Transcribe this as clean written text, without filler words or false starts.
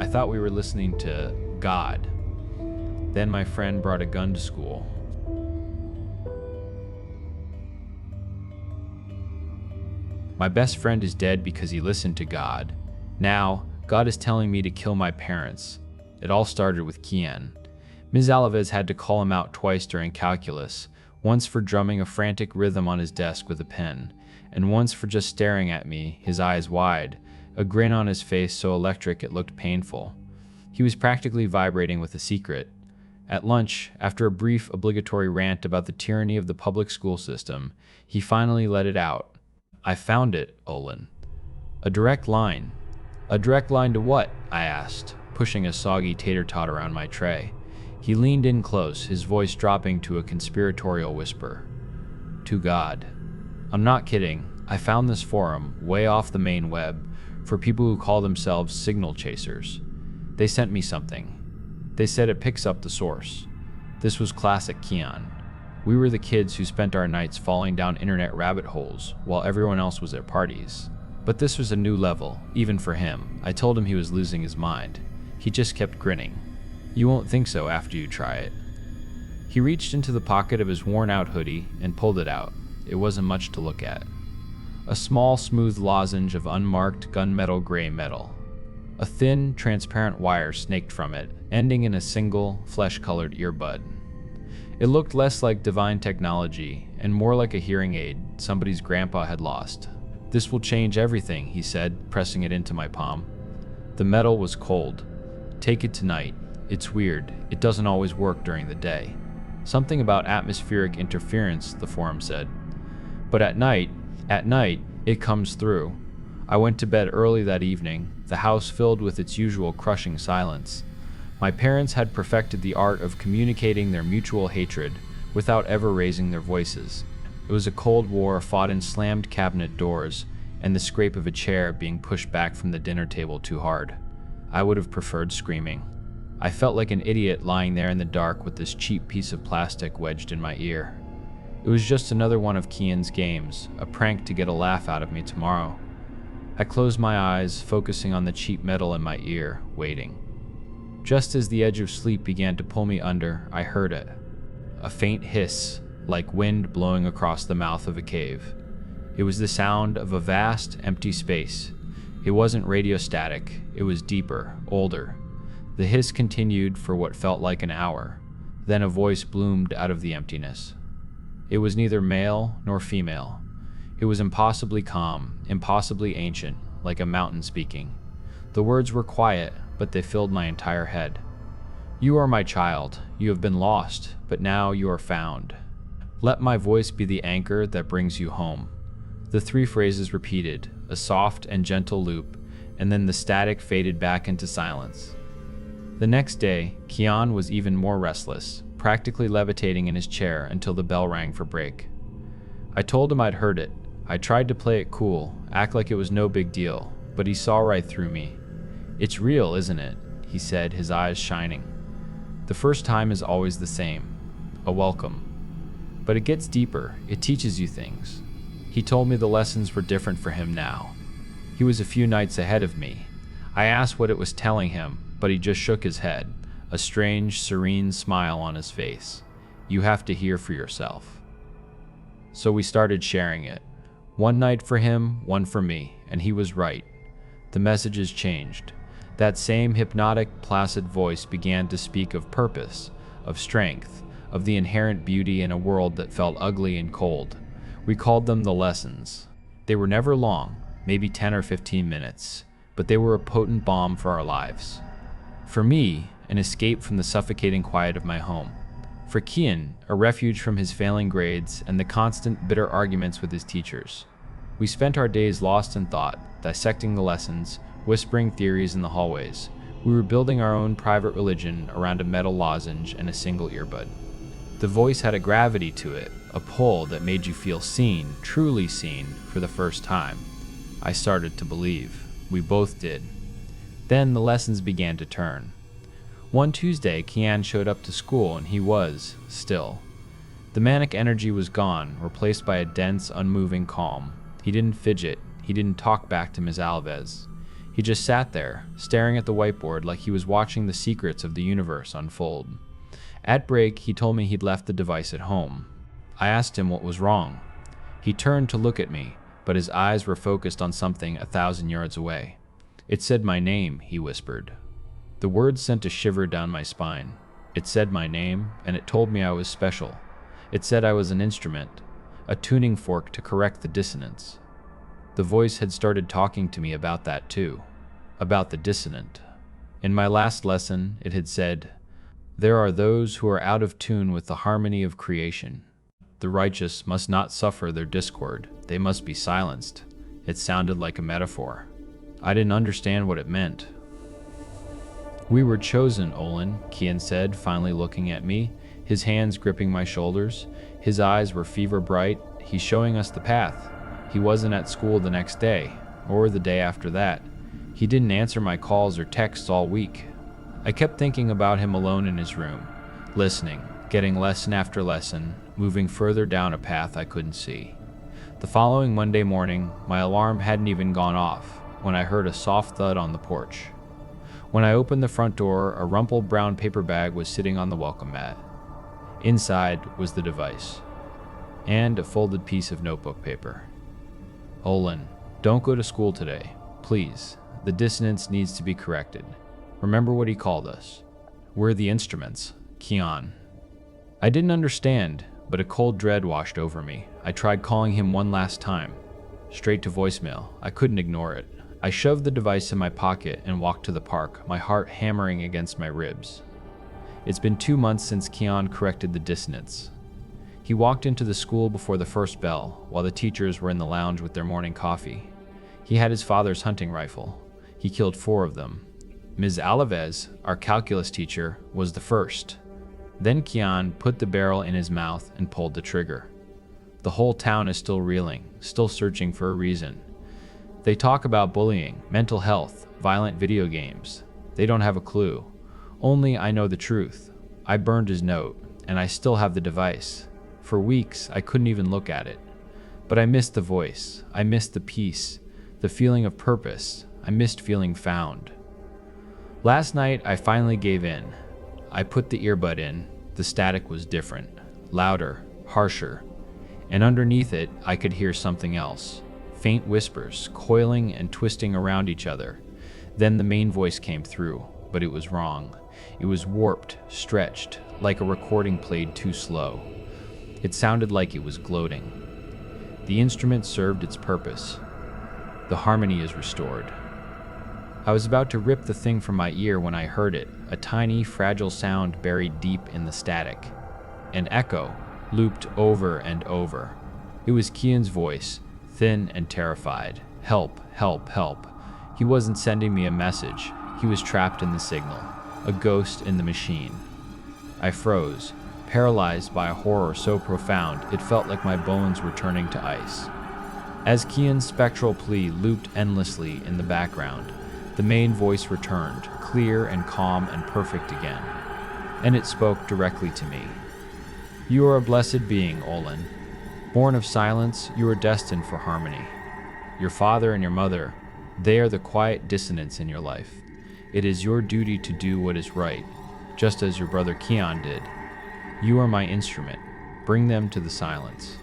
I thought we were listening to God. Then my friend brought a gun to school. My best friend is dead because he listened to God. Now, God is telling me to kill my parents. It all started with Kian. Ms. Alaves had to call him out twice during calculus, once for drumming a frantic rhythm on his desk with a pen, and once for just staring at me, his eyes wide, a grin on his face so electric it looked painful. He was practically vibrating with a secret. At lunch, after a brief obligatory rant about the tyranny of the public school system, he finally let it out. I found it, Olin. A direct line. A direct line to what? I asked, pushing a soggy tater tot around my tray. He leaned in close, his voice dropping to a conspiratorial whisper. To God. I'm not kidding. I found this forum, way off the main web, for people who call themselves signal chasers. They sent me something. They said it picks up the source. This was classic Kian. We were the kids who spent our nights falling down internet rabbit holes while everyone else was at parties. But this was a new level, even for him. I told him he was losing his mind. He just kept grinning. You won't think so after you try it. He reached into the pocket of his worn-out hoodie and pulled it out. It wasn't much to look at. A small, smooth lozenge of unmarked gunmetal gray metal. A thin, transparent wire snaked from it, ending in a single, flesh-colored earbud. It looked less like divine technology and more like a hearing aid somebody's grandpa had lost. This will change everything, he said, pressing it into my palm. The metal was cold. Take it tonight. It's weird. It doesn't always work during the day. Something about atmospheric interference, the forum said. But at night, it comes through. I went to bed early that evening, the house filled with its usual crushing silence. My parents had perfected the art of communicating their mutual hatred without ever raising their voices. It was a cold war fought in slammed cabinet doors and the scrape of a chair being pushed back from the dinner table too hard. I would have preferred screaming. I felt like an idiot lying there in the dark with this cheap piece of plastic wedged in my ear. It was just another one of Kian's games, a prank to get a laugh out of me tomorrow. I closed my eyes, focusing on the cheap metal in my ear, waiting. Just as the edge of sleep began to pull me under, I heard it. A faint hiss, like wind blowing across the mouth of a cave. It was the sound of a vast, empty space. It wasn't radio static, it was deeper, older. The hiss continued for what felt like an hour. Then a voice bloomed out of the emptiness. It was neither male nor female. It was impossibly calm, impossibly ancient, like a mountain speaking. The words were quiet, but they filled my entire head. You are my child. You have been lost, but now you are found. Let my voice be the anchor that brings you home. The three phrases repeated, a soft and gentle loop, and then the static faded back into silence. The next day, Kian was even more restless, practically levitating in his chair until the bell rang for break. I told him I'd heard it. I tried to play it cool, act like it was no big deal, but he saw right through me. It's real, isn't it? He said, his eyes shining. The first time is always the same, a welcome. But it gets deeper, it teaches you things. He told me the lessons were different for him now. He was a few nights ahead of me. I asked what it was telling him, but he just shook his head, a strange, serene smile on his face. You have to hear for yourself. So we started sharing it. One night for him, one for me, and he was right. The messages changed. That same hypnotic, placid voice began to speak of purpose, of strength, of the inherent beauty in a world that felt ugly and cold. We called them the lessons. They were never long, maybe 10 or 15 minutes, but they were a potent balm for our lives. For me, an escape from the suffocating quiet of my home. For Kian, a refuge from his failing grades and the constant, bitter arguments with his teachers. We spent our days lost in thought, dissecting the lessons, whispering theories in the hallways. We were building our own private religion around a metal lozenge and a single earbud. The voice had a gravity to it, a pull that made you feel seen, truly seen, for the first time. I started to believe. We both did. Then the lessons began to turn. One Tuesday, Kian showed up to school and he was, still. The manic energy was gone, replaced by a dense, unmoving calm. He didn't fidget. He didn't talk back to Ms. Alves. He just sat there, staring at the whiteboard like he was watching the secrets of the universe unfold. At break, he told me he'd left the device at home. I asked him what was wrong. He turned to look at me, but his eyes were focused on something 1,000 yards away. It said my name, he whispered. The words sent a shiver down my spine. It said my name, and it told me I was special. It said I was an instrument, a tuning fork to correct the dissonance. The voice had started talking to me about that too, about the dissonant. In my last lesson, it had said, "There are those who are out of tune with the harmony of creation. The righteous must not suffer their discord, they must be silenced." It sounded like a metaphor. I didn't understand what it meant. "We were chosen, Olin," Kian said, finally looking at me, his hands gripping my shoulders. His eyes were fever bright. He's showing us the path. He wasn't at school the next day, or the day after that. He didn't answer my calls or texts all week. I kept thinking about him alone in his room, listening, getting lesson after lesson, moving further down a path I couldn't see. The following Monday morning, my alarm hadn't even gone off when I heard a soft thud on the porch. When I opened the front door, a rumpled brown paper bag was sitting on the welcome mat. Inside was the device, and a folded piece of notebook paper. "Olin, don't go to school today, please. The dissonance needs to be corrected. Remember what he called us. We're the instruments, Kian." I didn't understand, but a cold dread washed over me. I tried calling him one last time. Straight to voicemail. I couldn't ignore it. I shoved the device in my pocket and walked to the park, my heart hammering against my ribs. It's been 2 months since Kian corrected the dissonance. He walked into the school before the first bell, while the teachers were in the lounge with their morning coffee. He had his father's hunting rifle. He killed 4 of them. Ms. Alaves, our calculus teacher, was the first. Then Kian put the barrel in his mouth and pulled the trigger. The whole town is still reeling, still searching for a reason. They talk about bullying, mental health, violent video games. They don't have a clue. Only I know the truth. I burned his note, and I still have the device. For weeks, I couldn't even look at it. But I missed the voice. I missed the peace, the feeling of purpose. I missed feeling found. Last night, I finally gave in. I put the earbud in. The static was different, louder, harsher. And underneath it, I could hear something else. Faint whispers, coiling and twisting around each other. Then the main voice came through, but it was wrong. It was warped, stretched, like a recording played too slow. It sounded like it was gloating. The instrument served its purpose. The harmony is restored. I was about to rip the thing from my ear when I heard it, a tiny, fragile sound buried deep in the static. An echo, looped over and over. It was Kian's voice, thin and terrified. "Help, help, help." He wasn't sending me a message. He was trapped in the signal, a ghost in the machine. I froze, paralyzed by a horror so profound it felt like my bones were turning to ice. As Kian's spectral plea looped endlessly in the background, the main voice returned, clear and calm and perfect again. And it spoke directly to me. "You are a blessed being, Olin. Born of silence, you are destined for harmony. Your father and your mother, they are the quiet dissonance in your life. It is your duty to do what is right, just as your brother Kian did. You are my instrument. Bring them to the silence."